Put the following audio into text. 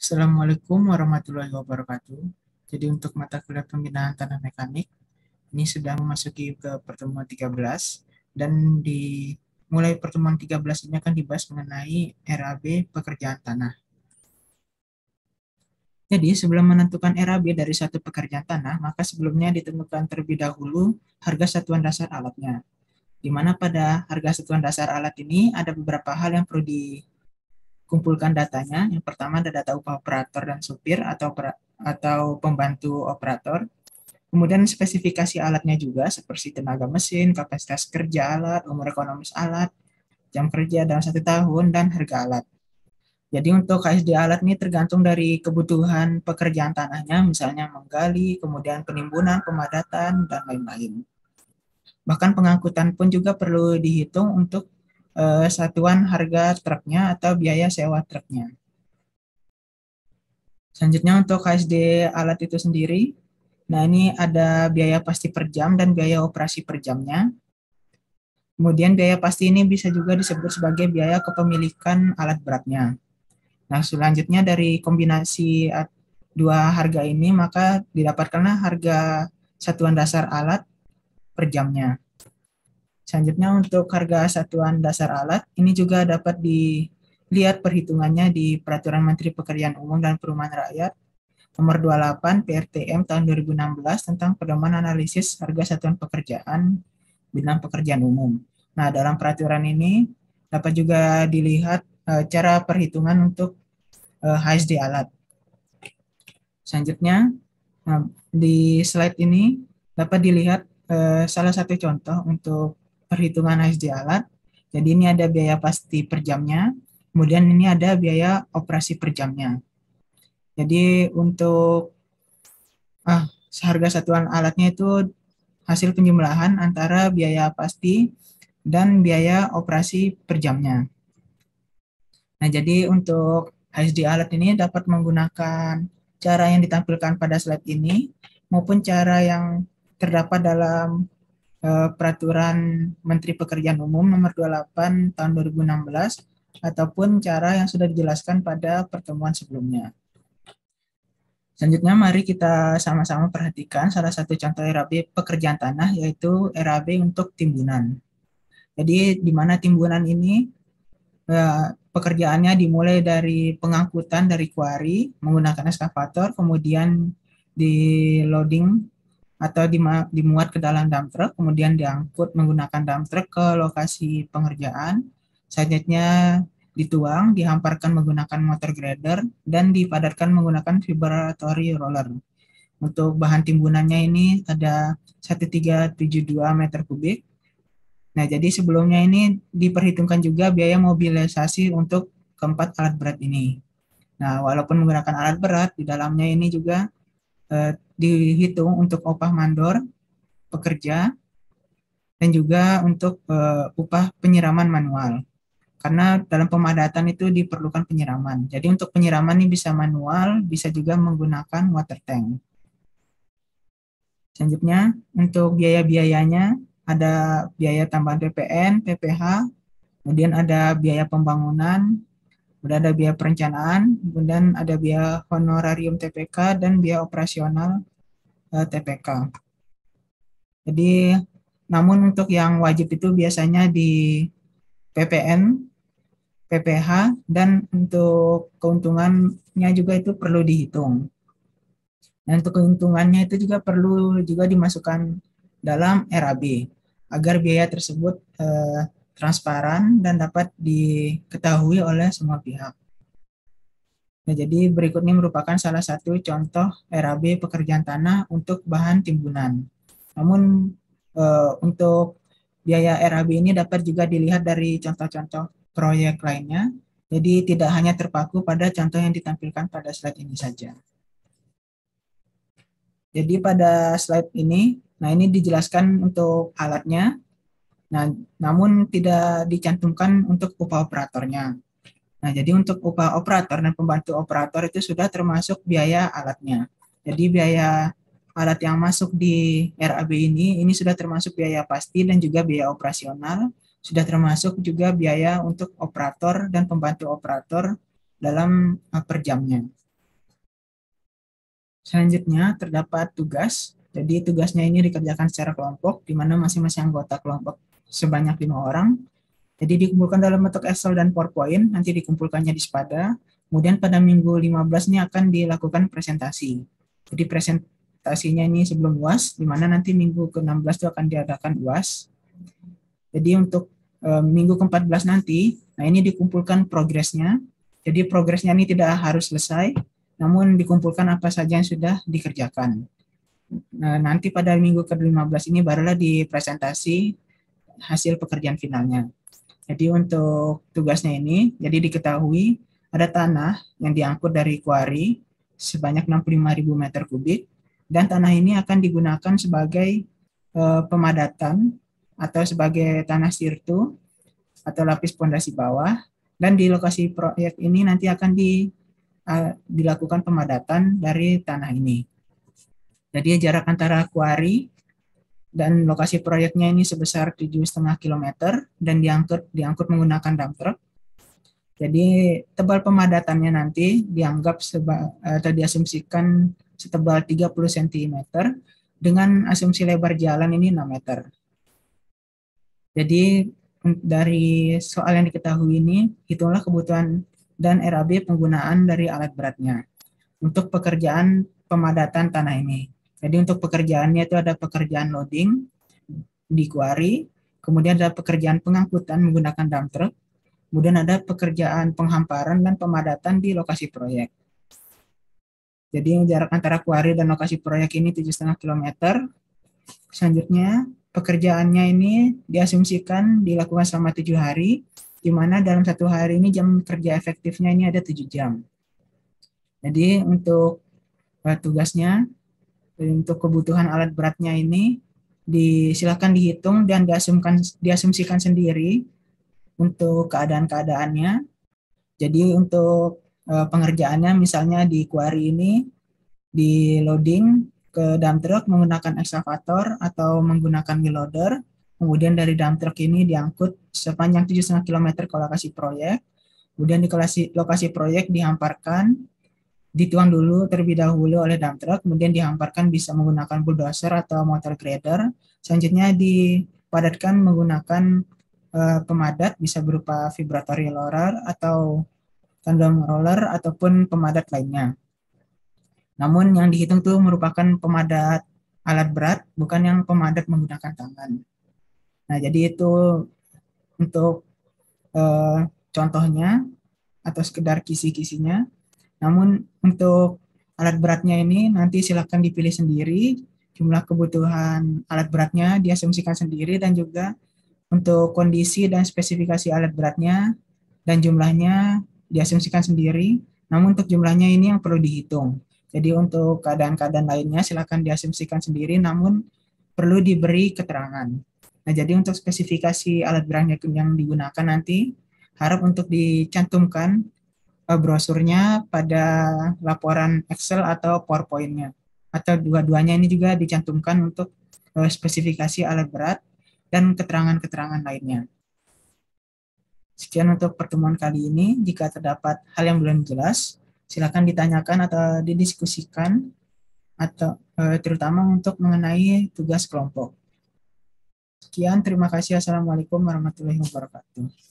Assalamualaikum warahmatullahi wabarakatuh. Jadi untuk mata kuliah pembinaan tanah mekanik, ini sudah memasuki ke pertemuan 13 dan di mulai pertemuan 13 ini akan dibahas mengenai RAB pekerjaan tanah. Jadi sebelum menentukan RAB dari satu pekerjaan tanah, maka sebelumnya ditentukan terlebih dahulu harga satuan dasar alatnya. Di mana pada harga satuan dasar alat ini ada beberapa hal yang perlu dikumpulkan datanya. Yang pertama ada data upah operator dan supir atau pembantu operator. Kemudian spesifikasi alatnya juga seperti tenaga mesin, kapasitas kerja alat, umur ekonomis alat, jam kerja dalam 1 tahun, dan harga alat. Jadi untuk KSD alat ini tergantung dari kebutuhan pekerjaan tanahnya, misalnya menggali, kemudian penimbunan, pemadatan, dan lain-lain. Bahkan pengangkutan pun juga perlu dihitung untuk satuan harga truknya atau biaya sewa truknya. Selanjutnya untuk KSD alat itu sendiri, nah ini ada biaya pasti per jam dan biaya operasi per jamnya. Kemudian biaya pasti ini bisa juga disebut sebagai biaya kepemilikan alat beratnya. Nah, selanjutnya dari kombinasi dua harga ini, maka didapatkanlah harga satuan dasar alat per jamnya. Selanjutnya untuk harga satuan dasar alat, ini juga dapat dilihat perhitungannya di Peraturan Menteri Pekerjaan Umum dan Perumahan Rakyat Nomor 28 PRTM tahun 2016 tentang pedoman analisis harga satuan pekerjaan bidang pekerjaan umum. Nah, dalam peraturan ini dapat juga dilihat cara perhitungan untuk HSD alat. Selanjutnya, di slide ini dapat dilihat salah satu contoh untuk perhitungan HSD alat. Jadi ini ada biaya pasti per jamnya, kemudian ini ada biaya operasi per jamnya. Jadi untuk harga satuan alatnya itu hasil penjumlahan antara biaya pasti dan biaya operasi per jamnya. Nah, jadi untuk HSD alat ini dapat menggunakan cara yang ditampilkan pada slide ini maupun cara yang terdapat dalam Peraturan Menteri Pekerjaan Umum Nomor 28 Tahun 2016 ataupun cara yang sudah dijelaskan pada pertemuan sebelumnya. Selanjutnya mari kita sama-sama perhatikan salah satu contoh RAB pekerjaan tanah yaitu RAB untuk timbunan. Jadi di mana timbunan ini pekerjaannya dimulai dari pengangkutan dari kuari menggunakan eskavator, kemudian di loading atau dimuat ke dalam dump truck, kemudian diangkut menggunakan dump truck ke lokasi pengerjaan. Selanjutnya dituang, dihamparkan menggunakan motor grader, dan dipadatkan menggunakan vibratory roller. Untuk bahan timbunannya ini ada 1372 meter kubik. Nah, jadi sebelumnya ini diperhitungkan juga biaya mobilisasi untuk keempat alat berat ini. Nah, walaupun menggunakan alat berat, di dalamnya ini juga dihitung untuk upah mandor pekerja dan juga untuk upah penyiraman manual. Karena dalam pemadatan itu diperlukan penyiraman. Jadi untuk penyiraman ini bisa manual, bisa juga menggunakan water tank. Selanjutnya, untuk biaya-biayanya ada biaya tambahan PPN, PPH, kemudian ada biaya pembangunan, kemudian ada biaya perencanaan, kemudian ada biaya honorarium TPK, dan biaya operasional TPK. Jadi, namun untuk yang wajib itu biasanya di PPN, PPH, dan untuk keuntungannya juga itu perlu dihitung. Dan untuk keuntungannya itu juga perlu juga dimasukkan dalam RAB agar biaya tersebut transparan dan dapat diketahui oleh semua pihak. Nah, jadi berikutnya merupakan salah satu contoh RAB pekerjaan tanah untuk bahan timbunan. Namun untuk biaya RAB ini dapat juga dilihat dari contoh-contoh proyek lainnya. Jadi tidak hanya terpaku pada contoh yang ditampilkan pada slide ini saja. Jadi pada slide ini, nah ini dijelaskan untuk alatnya, nah namun tidak dicantumkan untuk upah operatornya. Nah jadi untuk upah operator dan pembantu operator itu sudah termasuk biaya alatnya. Jadi biaya alat yang masuk di RAB ini sudah termasuk biaya pasti dan juga biaya operasional, sudah termasuk juga biaya untuk operator dan pembantu operator dalam per jamnya. Selanjutnya terdapat tugas. Jadi tugasnya ini dikerjakan secara kelompok, di mana masing-masing anggota kelompok sebanyak 5 orang. Jadi dikumpulkan dalam bentuk Excel dan PowerPoint, nanti dikumpulkannya di Spada. Kemudian pada minggu 15 ini akan dilakukan presentasi. Jadi presentasinya ini sebelum UAS, di mana nanti minggu ke-16 itu akan diadakan UAS. Jadi untuk minggu ke-14 nanti, nah ini dikumpulkan progresnya. Jadi progresnya ini tidak harus selesai, namun dikumpulkan apa saja yang sudah dikerjakan. Nah, nanti pada minggu ke-15 ini barulah dipresentasi hasil pekerjaan finalnya. Jadi untuk tugasnya ini, jadi diketahui ada tanah yang diangkut dari kuari sebanyak 65.000 meter kubik, dan tanah ini akan digunakan sebagai pemadatan atau sebagai tanah sirtu atau lapis pondasi bawah, dan di lokasi proyek ini nanti akan dilakukan pemadatan dari tanah ini. Jadi jarak antara kuari dan lokasi proyeknya ini sebesar 7,5 km dan diangkut menggunakan dump truck. Jadi tebal pemadatannya nanti dianggap atau diasumsikan setebal 30 cm dengan asumsi lebar jalan ini 6 meter. Jadi dari soal yang diketahui ini, hitunglah kebutuhan dan RAB penggunaan dari alat beratnya untuk pekerjaan pemadatan tanah ini. Jadi untuk pekerjaannya itu ada pekerjaan loading di kuari, kemudian ada pekerjaan pengangkutan menggunakan dump truck, kemudian ada pekerjaan penghamparan dan pemadatan di lokasi proyek. Jadi jarak antara kuari dan lokasi proyek ini 7,5 km. Selanjutnya pekerjaannya ini diasumsikan dilakukan selama 7 hari, di mana dalam 1 hari ini jam kerja efektifnya ini ada 7 jam. Jadi untuk tugasnya, untuk kebutuhan alat beratnya ini silakan dihitung dan diasumsikan sendiri untuk keadaan-keadaannya. Jadi untuk pengerjaannya misalnya di kuari ini di loading ke dump truck menggunakan ekskavator atau menggunakan wheel loader. Kemudian dari dump truck ini diangkut sepanjang 7,5 km ke lokasi proyek. Kemudian di lokasi proyek dihamparkan, dituang dulu terlebih dahulu oleh dump truck, kemudian dihamparkan bisa menggunakan bulldozer atau motor grader. Selanjutnya dipadatkan menggunakan pemadat, bisa berupa vibratory roller atau tandem roller ataupun pemadat lainnya. Namun yang dihitung itu merupakan pemadat alat berat, bukan yang pemadat menggunakan tangan. Nah, jadi itu untuk contohnya atau sekedar kisi-kisinya. Namun untuk alat beratnya ini nanti silakan dipilih sendiri, jumlah kebutuhan alat beratnya diasumsikan sendiri, dan juga untuk kondisi dan spesifikasi alat beratnya dan jumlahnya diasumsikan sendiri. Namun untuk jumlahnya ini yang perlu dihitung. Jadi untuk keadaan-keadaan lainnya silakan diasumsikan sendiri, namun perlu diberi keterangan. Nah, jadi untuk spesifikasi alat beratnya yang digunakan nanti harap untuk dicantumkan brosurnya pada laporan Excel atau PowerPoint-nya. Atau dua-duanya ini juga dicantumkan untuk spesifikasi alat berat dan keterangan-keterangan lainnya. Sekian untuk pertemuan kali ini. Jika terdapat hal yang belum jelas, silakan ditanyakan atau didiskusikan, atau terutama untuk mengenai tugas kelompok. Sekian, terima kasih. Assalamualaikum warahmatullahi wabarakatuh.